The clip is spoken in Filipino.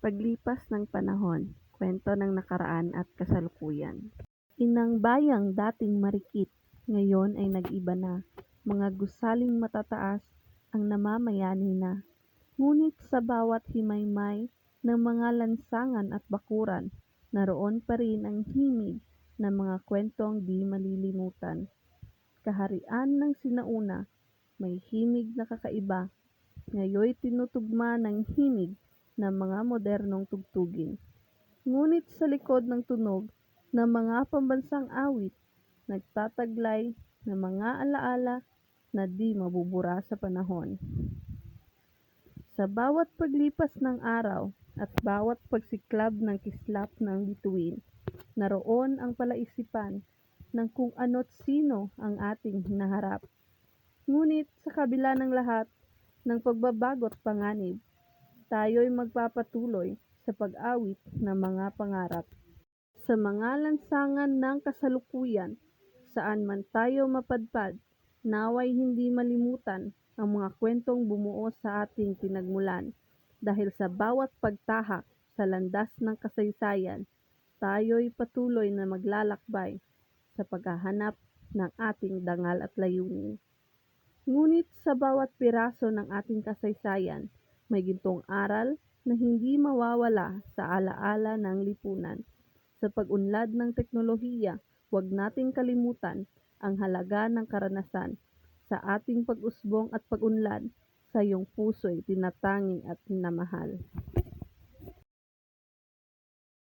Paglipas ng panahon, kwento ng nakaraan at kasalukuyan. Inang bayang dating marikit, ngayon ay nag-iba na. Mga gusaling matataas ang namamayani na. Ngunit sa bawat himaymay ng mga lansangan at bakuran, naroon pa rin ang himig ng mga kwentong di malilimutan. Kaharian ng sinauna, may himig na kakaiba, ngayoy tinutugma ng himig ng mga modernong tugtugin. Ngunit sa likod ng tunog ng mga pambansang awit, nagtataglay ng mga alaala na di mabubura sa panahon. Sa bawat paglipas ng araw at bawat pagsiklab ng kislap ng bituin, naroon ang palaisipan ng kung ano't sino ang ating hinaharap. Ngunit sa kabila ng lahat ng pagbabago't panganib, tayo'y magpapatuloy sa pag-awit ng mga pangarap. Sa mga lansangan ng kasalukuyan, saan man tayo mapadpad, naway hindi malimutan ang mga kwentong bumuo sa ating pinagmulan. Dahil sa bawat pagtahak sa landas ng kasaysayan, tayo'y patuloy na maglalakbay sa paghahanap ng ating dangal at layunin. Ngunit sa bawat piraso ng ating kasaysayan, may gintong aral na hindi mawawala sa alaala ng lipunan. Sa pag-unlad ng teknolohiya, huwag nating kalimutan ang halaga ng karanasan. Sa ating pag-usbong at pag-unlad, sa iyong puso'y tinatanging at minamahal.